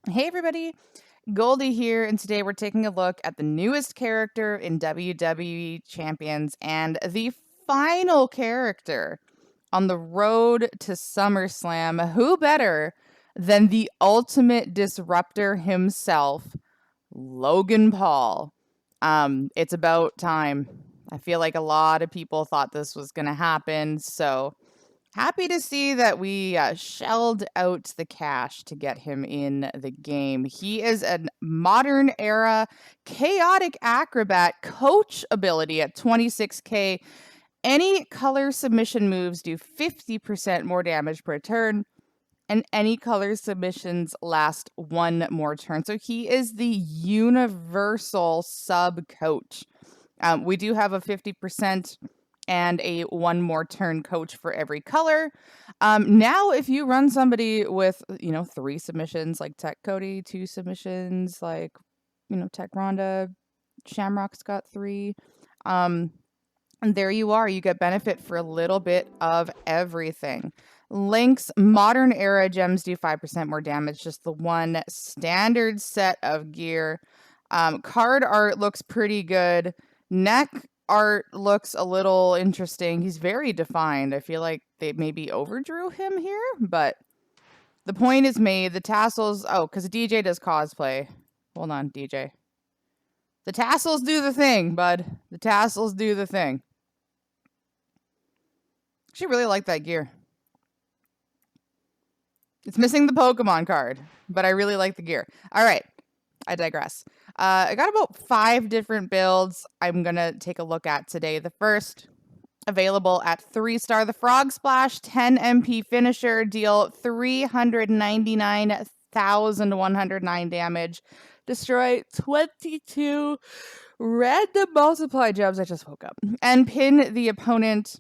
Hey everybody, Goldie here, and today we're taking a look at the newest character in WWE Champions and the final character on the road to SummerSlam. Who better than the ultimate disruptor himself, Logan Paul? It's about time. I feel like a lot of people thought this was going to happen, so happy to see that we shelled out the cash to get him in the game. He is a modern era chaotic acrobat coach ability at 26k. Any color submission moves do 50% more damage per turn, and any color submissions last one more turn. So he is the universal sub coach. We do have a 50% and a one more turn coach for every color. Now, if you run somebody with, 3 submissions like Tech Cody, 2 submissions like, Tech Ronda, Shamrock's got 3. And there you are. You get benefit for a little bit of everything. Link's modern era gems do 5% more damage, just the one standard set of gear. Card art looks pretty good. Neck art looks a little interesting. He's very defined. I feel like they maybe overdrew him here, but the point is made. The tassels, because DJ does cosplay. Hold on, DJ. The tassels do the thing, bud. The tassels do the thing. Actually really like that gear. It's missing the Pokemon card, but I really like the gear. All right, I digress. I got about 5 different builds I'm going to take a look at today. The first, available at 3-star, the Frog Splash 10 MP finisher, deal 399,109 damage, destroy 22 random multiply gems. I just woke up. And pin the opponent.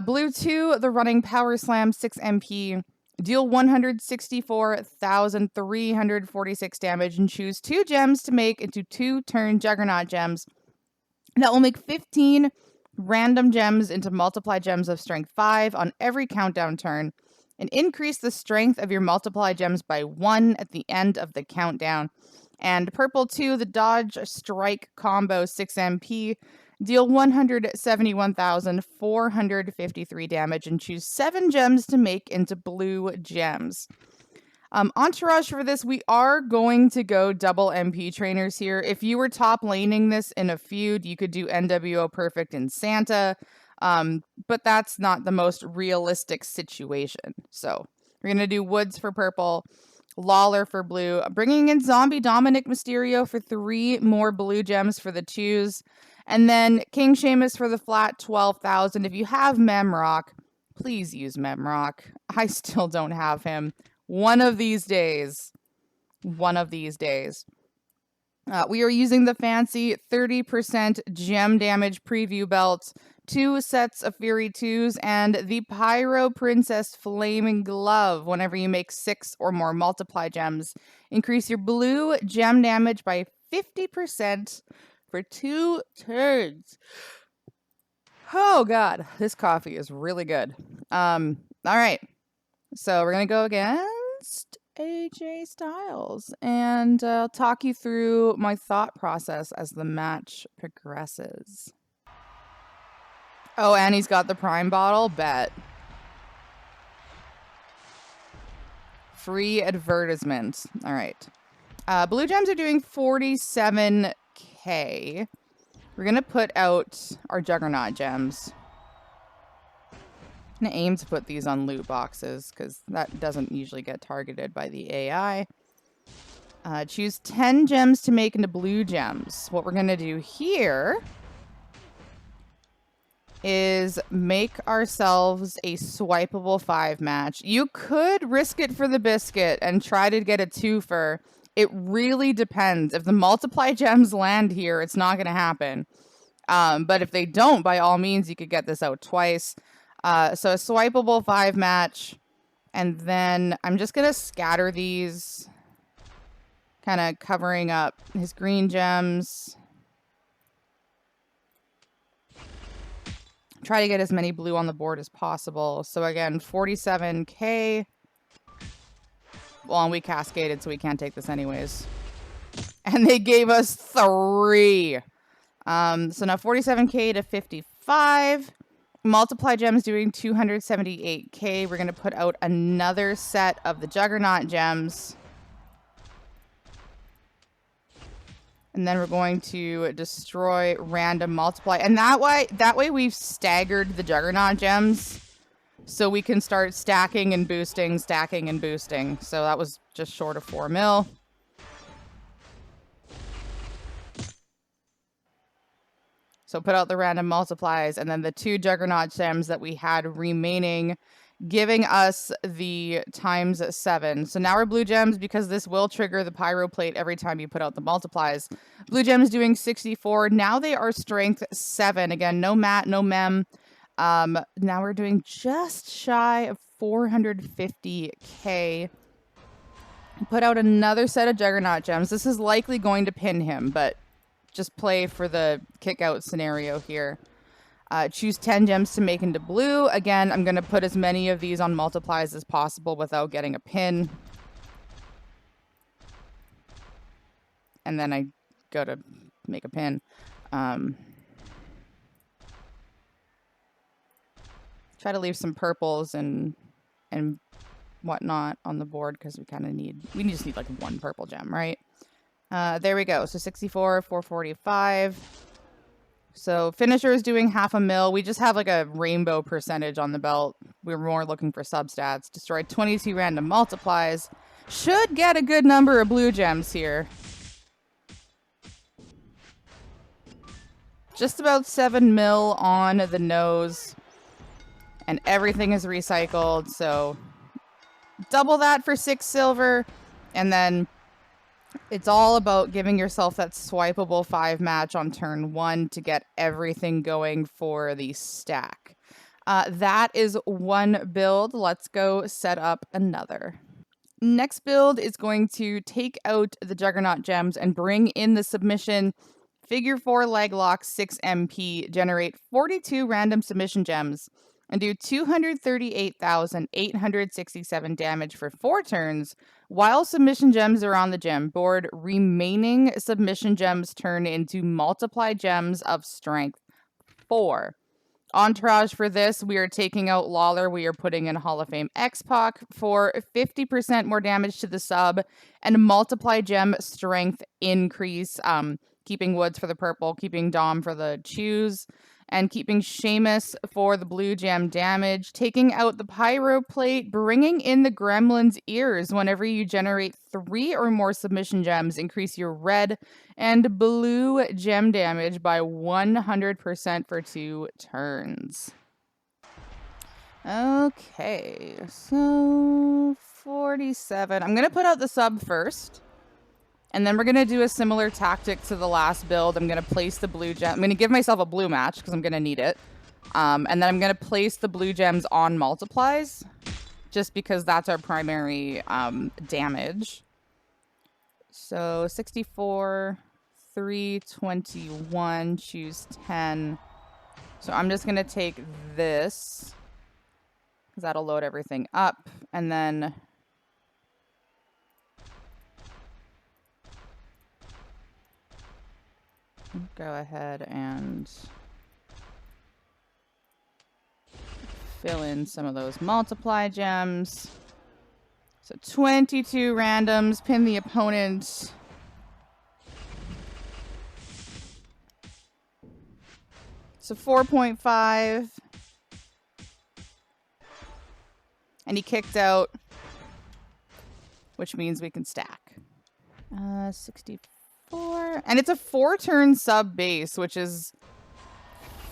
Blue 2, the Running Power Slam 6 MP. Deal 164,346 damage and choose 2 gems to make into 2 turn Juggernaut gems. That will make 15 random gems into multiply gems of strength 5 on every countdown turn, and increase the strength of your multiply gems by 1 at the end of the countdown. And purple 2, the Dodge Strike combo 6 MP. Deal 171,453 damage and choose 7 gems to make into blue gems. Entourage for this, we are going to go double MP trainers here. If you were top laning this in a feud, you could do NWO Perfect and Santa, but that's not the most realistic situation. So we're going to do Woods for purple, Lawler for blue, bringing in Zombie Dominic Mysterio for 3 more blue gems for the twos, and then King Sheamus for the flat 12,000. If you have Memrock, please use Memrock. I still don't have him. One of these days. We are using the fancy 30% gem damage preview belt, 2 sets of Fury 2s, and the Pyro Princess Flaming Glove. Whenever you make 6 or more multiply gems, increase your blue gem damage by 50% for 2 turns. Oh god, this coffee is really good. All right. So we're going to go against AJ Styles, and I'll talk you through my thought process as the match progresses. Oh, and he's got the Prime bottle? Bet. Free advertisement. All right. Blue gems are doing 47k. We're going to put out our Juggernaut gems. I'm going to aim to put these on loot boxes because that doesn't usually get targeted by the AI. Choose 10 gems to make into blue gems. What we're going to do here is make ourselves a swipeable 5 match. You could risk it for the biscuit and try to get a twofer. It really depends. If the multiply gems land here, it's not going to happen. But if they don't, by all means, you could get this out twice. So a swipeable 5 match. And then I'm just going to scatter these, kind of covering up his green gems. Try to get as many blue on the board as possible. So again, 47k. Well, and we cascaded, so we can't take this anyways. And they gave us 3. So now 47k to 55. Multiply gems doing 278k. We're going to put out another set of the Juggernaut gems. And then we're going to destroy random multiply. And that way we've staggered the Juggernaut gems. So we can start stacking and boosting, stacking and boosting. So that was just short of 4 mil. So put out the random multiplies, and then the 2 Juggernaut gems that we had remaining, giving us the ×7. So now we're blue gems because this will trigger the pyro plate every time you put out the multiplies. Blue gems doing 64. Now they are strength 7. Again, no mat, no mem. Now we're doing just shy of 450k. Put out another set of Juggernaut gems. This is likely going to pin him, but just play for the kick out scenario here. Choose 10 gems to make into blue. Again, I'm going to put as many of these on multiplies as possible without getting a pin. And then I go to make a pin. Try to leave some purples and whatnot on the board because we just need like 1 purple gem, right? There we go. So 64, 445. So finisher is doing 0.5 mil. We just have like a rainbow percentage on the belt. We were more looking for substats. Destroyed 22 random multiplies. Should get a good number of blue gems here. Just about 7 mil on the nose. And everything is recycled. So double that for 6 silver. And then it's all about giving yourself that swipeable 5 match on turn 1 to get everything going for the stack. That is one build. Let's go set up another. Next build is going to take out the Juggernaut gems and bring in the submission. Figure 4 leg lock 6 MP, generate 42 random submission gems, and do 238,867 damage for 4 turns. While submission gems are on the gem board, remaining submission gems turn into multiply gems of strength 4. Entourage for this, we are taking out Lawler. We are putting in Hall of Fame X-Pac for 50% more damage to the sub and multiply gem strength increase. Keeping Woods for the purple, keeping Dom for the choose, and keeping Seamus for the blue gem damage. Taking out the pyro plate, bringing in the gremlin's ears. Whenever you generate 3 or more submission gems, increase your red and blue gem damage by 100% for 2 turns. Okay, so 47. I'm going to put out the sub first. And then we're going to do a similar tactic to the last build. I'm going to place the blue gem. I'm going to give myself a blue match because I'm going to need it. And then I'm going to place the blue gems on multiplies just because that's our primary damage. So 64, 321, choose 10. So I'm just going to take this because that'll load everything up. And then go ahead and fill in some of those multiply gems. So 22 randoms, pin the opponent. So 4.5. And he kicked out, which means we can stack. 64. And it's a 4-turn sub base, which is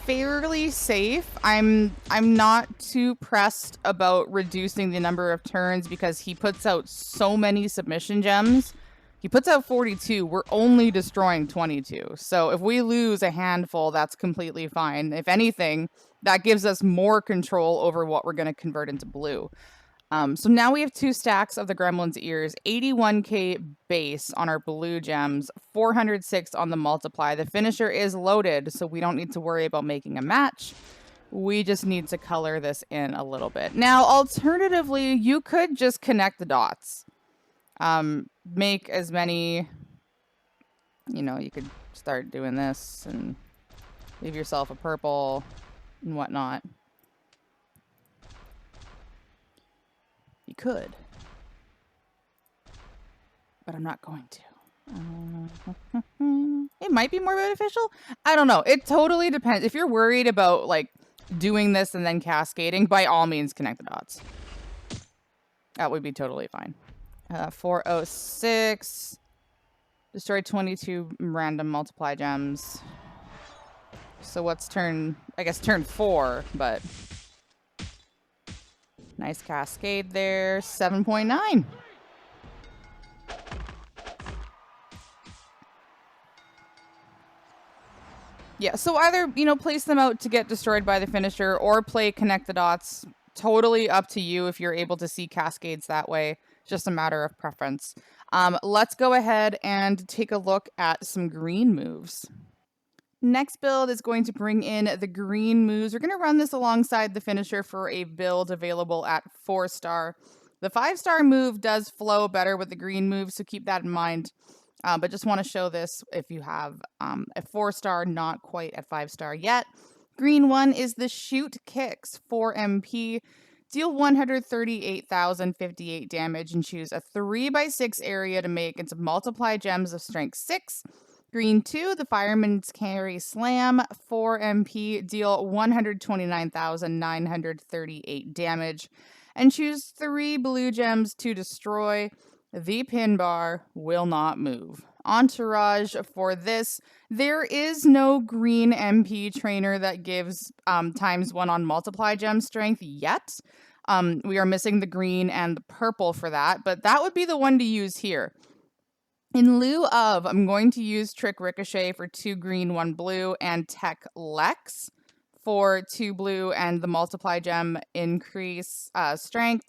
fairly safe. I'm not too pressed about reducing the number of turns because he puts out so many submission gems. He puts out 42. We're only destroying 22. So if we lose a handful, that's completely fine. If anything, that gives us more control over what we're going to convert into blue. So now we have 2 stacks of the Gremlin's Ears, 81k base on our blue gems, 406 on the multiply. The finisher is loaded, so we don't need to worry about making a match. We just need to color this in a little bit. Now, alternatively, you could just connect the dots. Make as many, you know, you could start doing this and leave yourself a purple and whatnot. You could. But I'm not going to. It might be more beneficial. I don't know. It totally depends. If you're worried about like doing this and then cascading, by all means connect the dots. That would be totally fine. 406. Destroy 22 random multiply gems. So what's turn, I guess turn 4, but nice cascade there. 7.9. Yeah, so either, you know, place them out to get destroyed by the finisher or play connect the dots. Totally up to you if you're able to see cascades that way. Just a matter of preference. Let's go ahead and take a look at some green moves. Next build is going to bring in the green moves. We're going to run this alongside the finisher for a build available at 4-star. The 5-star move does flow better with the green move, so keep that in mind. But just want to show this if you have a 4-star, not quite at 5-star yet. Green one is the Shoot Kicks, 4 MP. Deal 138,058 damage and choose a 3x6 area to make into multiply gems of strength 6. Green 2, the Fireman's Carry Slam, 4 MP. Deal 129,938 damage and choose 3 blue gems to destroy. The pin bar will not move. Entourage for this. There is no green MP trainer that gives ×1 on multiply gem strength yet. We are missing the green and the purple for that, but that would be the one to use here. In lieu of, I'm going to use Trick Ricochet for 2 green, 1 blue, and Tech Lex for 2 blue and the multiply gem increase strength.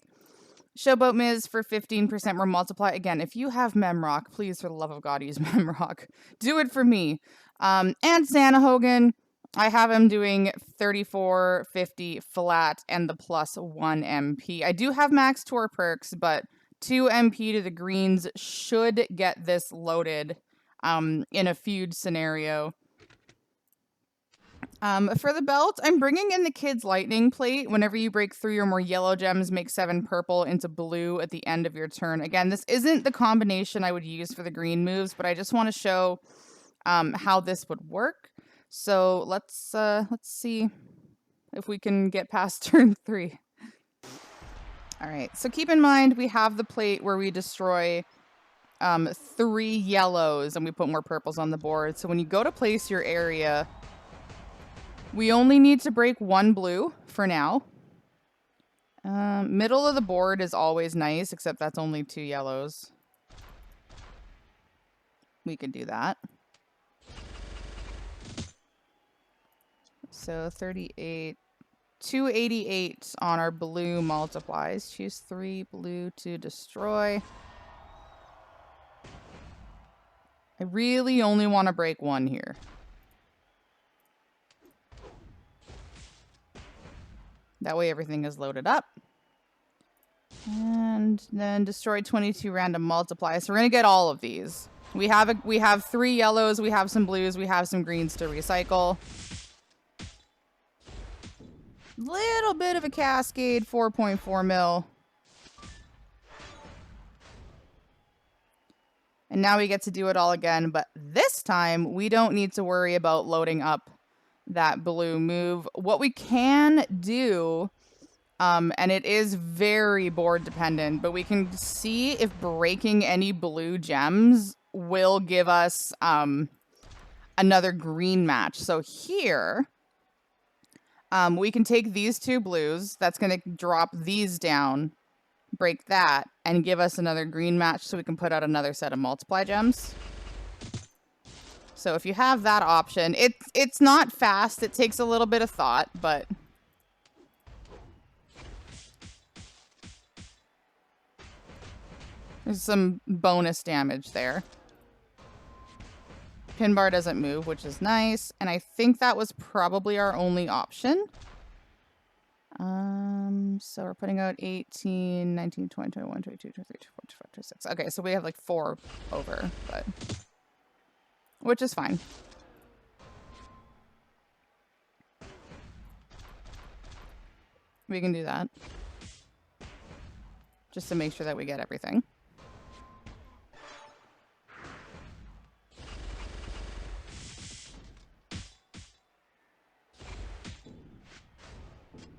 Showboat Miz for 15% more multiply. Again, if you have Memrock, please, for the love of God, use Memrock. Do it for me. And Santa Hogan, I have him doing 3450 flat and the +1 MP. I do have max tour perks, but 2 MP to the greens should get this loaded in a feud scenario. For the belt, I'm bringing in the Kids Lightning Plate. Whenever you break 3 or more yellow gems, make 7 purple into blue at the end of your turn. Again, this isn't the combination I would use for the green moves, but I just want to show how this would work. So let's see if we can get past turn 3. All right, so keep in mind we have the plate where we destroy 3 yellows and we put more purples on the board. So when you go to place your area, we only need to break 1 blue for now. Middle of the board is always nice, except that's only 2 yellows. We could do that. So 38, 288 on our blue multiplies. Choose 3 blue to destroy. I really only want to break 1 here. That way everything is loaded up. And then destroy 22 random multiplies. So we're going to get all of these. We have 3 yellows, we have some blues, we have some greens to recycle. Little bit of a cascade, 4.4 mil. And now we get to do it all again, but this time we don't need to worry about loading up that blue move. What we can do, and it is very board dependent, but we can see if breaking any blue gems will give us another green match. So here, we can take these 2 blues. That's going to drop these down, break that, and give us another green match so we can put out another set of multiply gems. So if you have that option, it's not fast. It takes a little bit of thought, but there's some bonus damage there. Pin bar doesn't move, which is nice. And I think that was probably our only option. So we're putting out 18, 19, 20, 21, 22, 23, 24, 25, 26. Okay, so we have like 4 over, but which is fine. We can do that. Just to make sure that we get everything.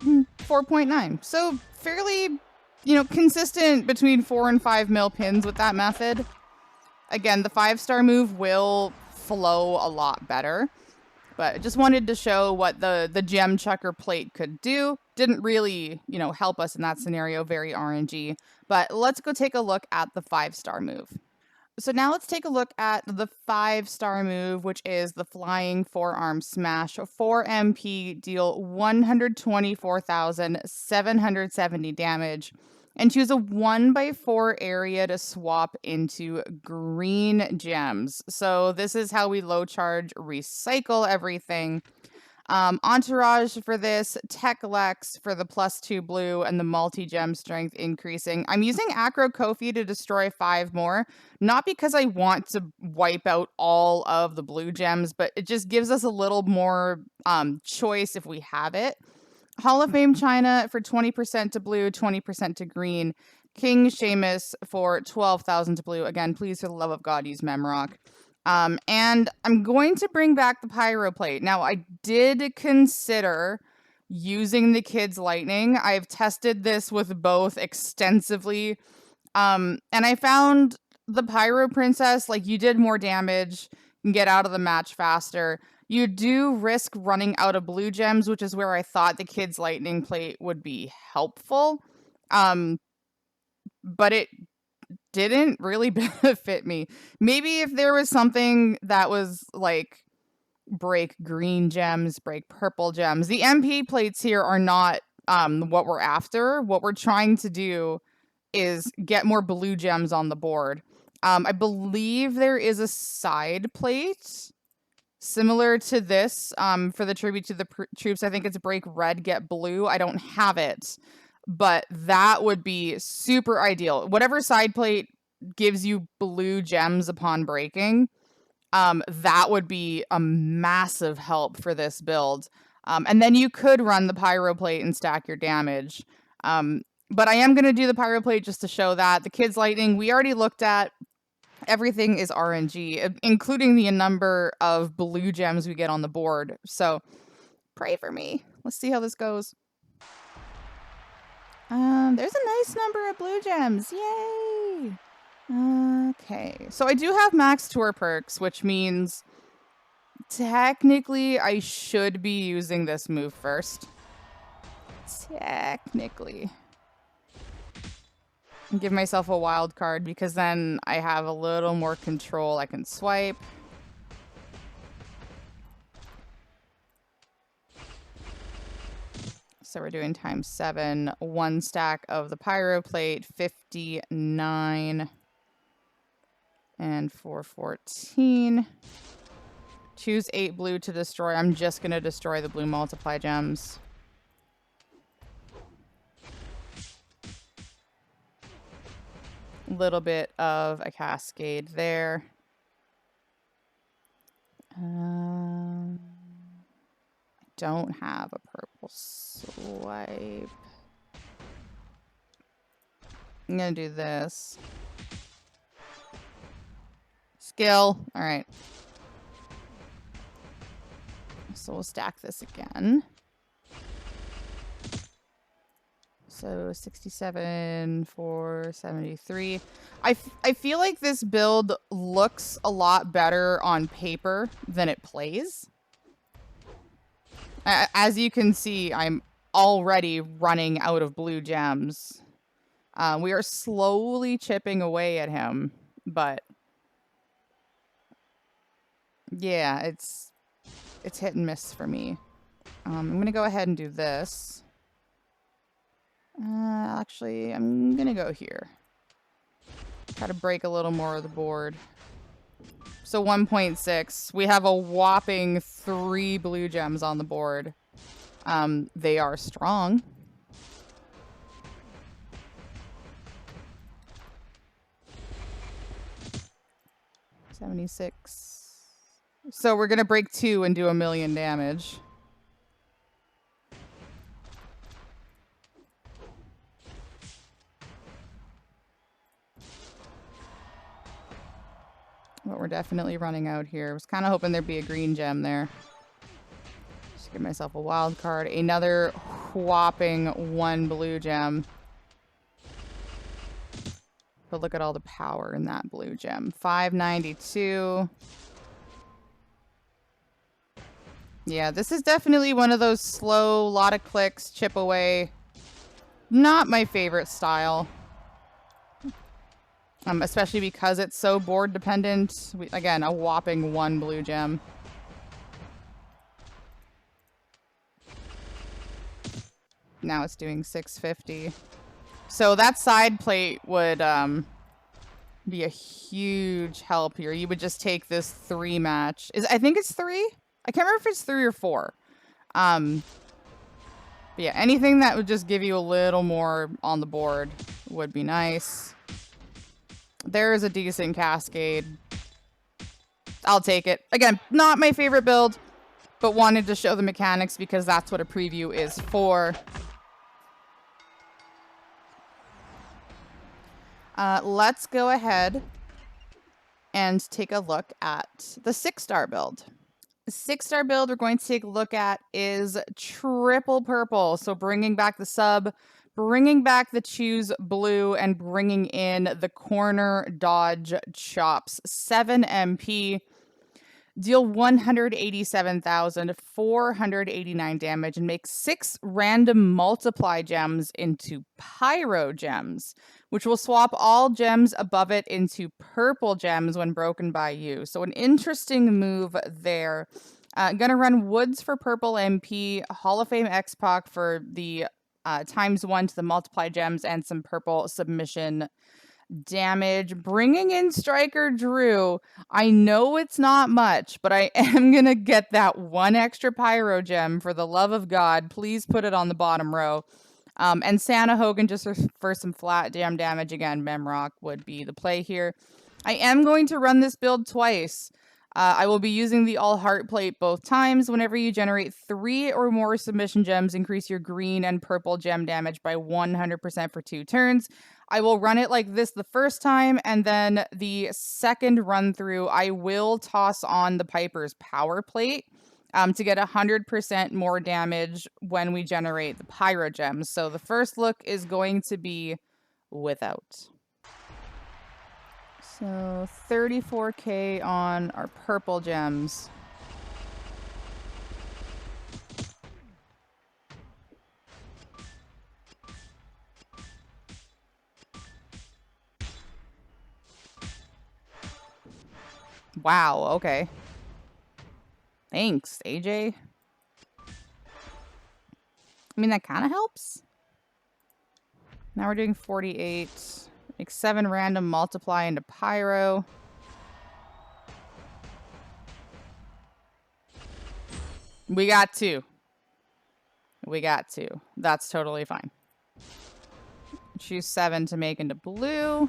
Mm, 4.9. So fairly, consistent between 4 and 5 mil pins with that method. Again, the 5-star move will flow a lot better. But I just wanted to show what the gem chucker plate could do. Didn't really, help us in that scenario, very RNG. But let's go take a look at the 5-star move. So now let's take a look at the 5-star move, which is the Flying Forearm Smash. 4 MP, deal 124,770 damage, and choose a 1x4 area to swap into green gems. So this is how we low charge recycle everything. Entourage for this, Tech Lex for the +2 blue and the multi-gem strength increasing. I'm using Acro Kofi to destroy 5 more, not because I want to wipe out all of the blue gems, but it just gives us a little more choice if we have it. Hall of Fame China for 20% to blue, 20% to green. King Seamus for 12,000 to blue. Again, please, for the love of God, use Memrock. And I'm going to bring back the Pyro Plate. Now, I did consider using the Kids Lightning. I've tested this with both extensively. And I found the Pyro Princess, like, you did more damage, you can get out of the match faster. You do risk running out of blue gems, which is where I thought the Kids Lightning Plate would be helpful. But it didn't really benefit me. Maybe if there was something that was like break green gems, break purple gems. The MP plates here are not what we're after. What we're trying to do is get more blue gems on the board. I believe there is a side plate similar to this for the tribute to the troops. I think it's break red, get blue. I don't have it, but that would be super ideal. Whatever side plate gives you blue gems upon breaking, that would be a massive help for this build. And then you could run the Pyro Plate and stack your damage. But I am going to do the Pyro Plate just to show that. The Kids Lightning, we already looked at. Everything is RNG, including the number of blue gems we get on the board. So pray for me. Let's see how this goes. There's a nice number of blue gems. Yay! Okay, so I do have max tour perks, which means technically I should be using this move first. Technically. Give myself a wild card because then I have a little more control. I can swipe. So we're doing ×7. 1 stack of the Pyro Plate, 59. And 414. Choose 8 blue to destroy. I'm just going to destroy the blue multiply gems. Little bit of a cascade there. I don't have a purple swipe. I'm gonna do this. Skill. All right. So we'll stack this again. So 67, 473. I feel like this build looks a lot better on paper than it plays. As you can see, I'm already running out of blue gems. We are slowly chipping away at him, but yeah, it's hit and miss for me. I'm gonna go ahead and do this. Actually, I'm gonna go here. Try to break a little more of the board. So 1.6. We have a whopping 3 blue gems on the board. They are strong. 76. So we're going to break 2 and do 1,000,000 damage. But we're definitely running out here. I was kind of hoping there'd be a green gem there. Just give myself a wild card. Another whopping 1 blue gem. But look at all the power in that blue gem. 592. Yeah, this is definitely one of those slow, lot of clicks, chip away. Not my favorite style. Especially because it's so board dependent. Again, a whopping 1 blue gem. Now it's doing 650. So that side plate would be a huge help here. You would just take this 3 match. I think it's 3? I can't remember if it's 3 or 4. But yeah, anything that would just give you a little more on the board would be nice. There's a decent cascade. I'll take it. Again, not my favorite build, but wanted to show the mechanics because that's what a preview is for. Let's go ahead and take a look at the 6-star build. The 6-star build we're going to take a look at is triple purple. So bringing back the sub, bringing back the choose blue, and bringing in the corner dodge chops. 7 MP. Deal 187,489 damage and make 6 random multiply gems into pyro gems, which will swap all gems above it into purple gems when broken by you. So an interesting move there. Gonna run Woods for purple MP, Hall of Fame X-Pac for the ×1 to the multiply gems, and some purple submission damage. Bringing in Striker Drew. I know it's not much, but I am gonna get that 1 extra pyro gem. For the love of God, please put it on the bottom row. And Santa Hogan just for some flat jam damage. Again, Memrock would be the play here. I am going to run this build twice. I will be using the all heart plate both times. Whenever you generate 3 or more submission gems, increase your green and purple gem damage by 100% for 2 turns. I will run it like this the first time, and then the second run through, I will toss on the Piper's power plate to get 100% more damage when we generate the pyro gems. So the first look is going to be without. So 34k on our purple gems. Wow, okay. Thanks, AJ. I mean, that kind of helps. Now we're doing 48. Make 7 random multiply into pyro. We got 2. We got 2. That's totally fine. Choose 7 to make into blue.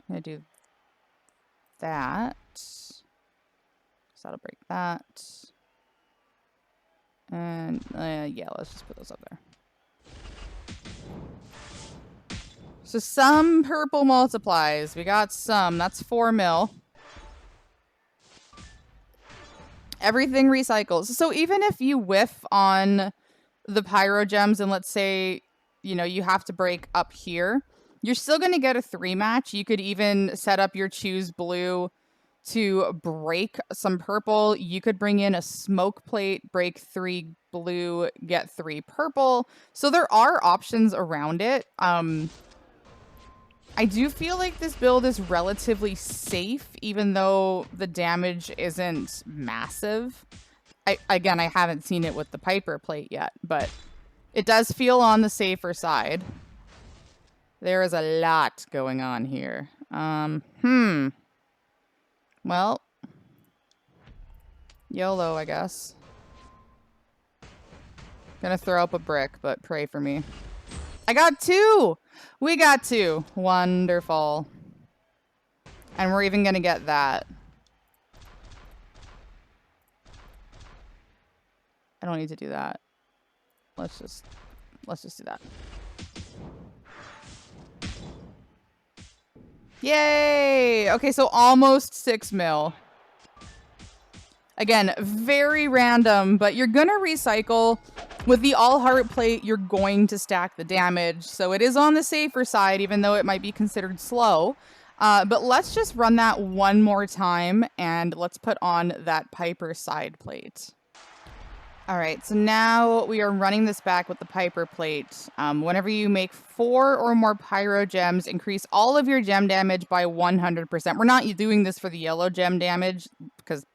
I'm going to do that. So that'll break that. And yeah, let's just put those up there. So some purple multiplies. We got some. That's 4 mil. Everything recycles. So even if you whiff on the pyro gems and let's say, you know, you have to break up here, you're still going to get a 3 match. You could even set up your choose blue to break some purple. You could bring in a smoke plate, break 3 blue, get 3 purple. So there are options around it. I do feel like this build is relatively safe, even though the damage isn't massive. Again, I haven't seen it with the Piper plate yet, but it does feel on the safer side. There is a lot going on here. Well, YOLO, I guess. Gonna throw up a brick, but pray for me. I got 2! We got 2. Wonderful. And we're even going to get that. I don't need to do that. Let's just do that. Yay! Okay, so almost 6 mil. Again, very random, but you're gonna recycle. With the all heart plate, you're going to stack the damage, so it is on the safer side, even though it might be considered slow. But let's just run that one more time, and let's put on that Piper side plate. All right, so now we are running this back with the Piper plate. Whenever you make 4 or more pyro gems, increase all of your gem damage by 100%. We're not doing this for the yellow gem damage because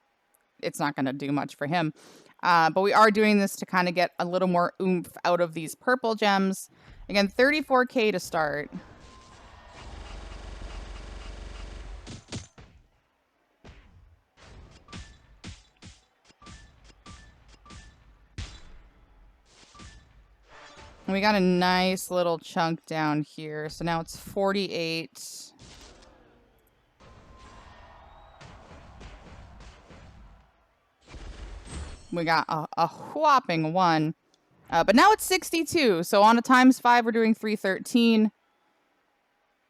it's not going to do much for him. But we are doing this to kind of get a little more oomph out of these purple gems. Again, 34k to start. And we got a nice little chunk down here. So now it's 48. We got a whopping 1. But now it's 62. So on a ×5, we're doing 313.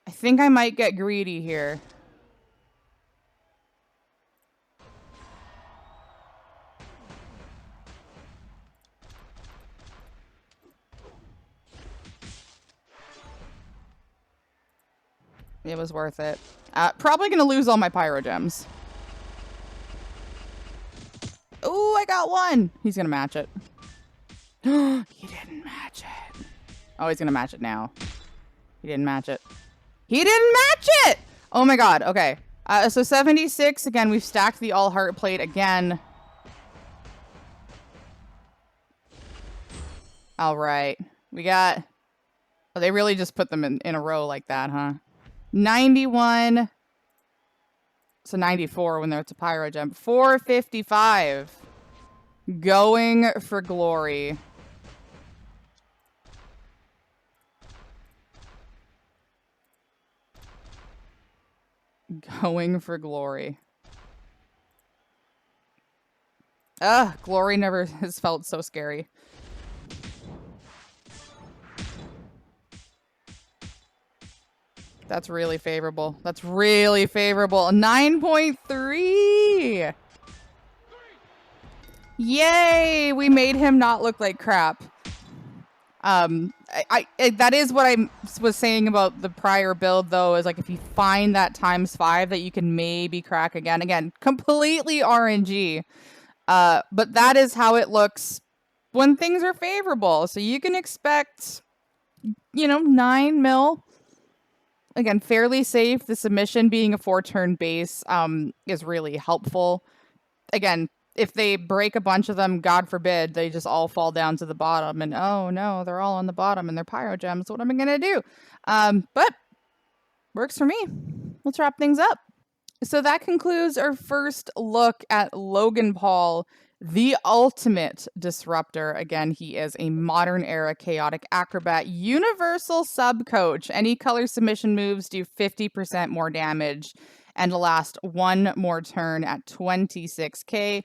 I think I might get greedy here. It was worth it. Probably going to lose all my pyro gems. Oh, I got 1. He's going to match it. He didn't match it. Oh, he's going to match it now. He didn't match it. He didn't match it! Oh my god. Okay. So 76. Again, we've stacked the all heart plate again. All right. We got... Oh, they really just put them in a row like that, huh? 91. So 94 when there's a pyro gem. 455. Going for glory. Going for glory. Glory never has felt so scary. That's really favorable. That's really favorable. 9.3. Yay! We made him not look like crap. That is what I was saying about the prior build, though, is like if you find that ×5 that you can maybe crack again. Again, completely RNG. But that is how it looks when things are favorable. So you can expect, 9 mil. Again, fairly safe. The submission being a 4-turn base is really helpful. Again, if they break a bunch of them, God forbid, they just all fall down to the bottom. And oh no, they're all on the bottom and they're pyro gems. What am I going to do? But works for me. Let's wrap things up. So that concludes our first look at Logan Paul, the ultimate disruptor. Again, he is a modern era chaotic acrobat, universal sub coach. Any color submission moves do 50% more damage and last 1 more turn at 26k.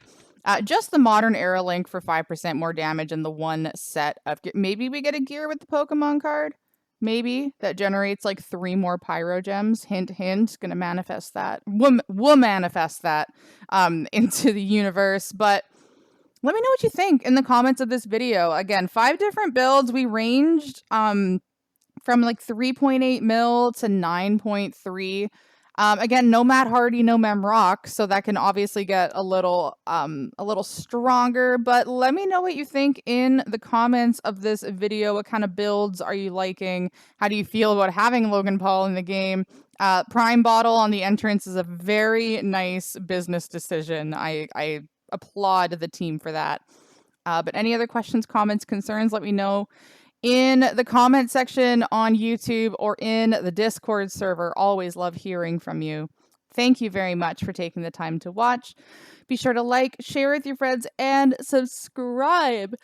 Just the modern era link for 5% more damage and the 1 set of... Maybe we get a gear with the Pokemon card? Maybe that generates like 3 more pyro gems. Hint, hint. Gonna manifest that. We'll manifest that into the universe. But let me know what you think in the comments of this video. Again, 5 different builds. We ranged from like 3.8 mil to 9.3. Again, no Matt Hardy, no Mem Rock, so that can obviously get a little stronger. But let me know what you think in the comments of this video. What kind of builds are you liking? How do you feel about having Logan Paul in the game? Prime Bottle on the entrance is a very nice business decision. I applaud the team for that. But any other questions, comments, concerns, let me know in the comment section on YouTube or in the Discord server. Always love hearing from you. Thank you very much for taking the time to watch. Be sure to like, share with your friends, and subscribe.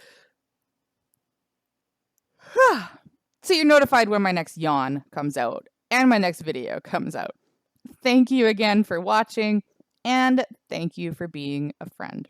so you're notified when my next yawn comes out and my next video comes out. Thank you again for watching, and thank you for being a friend.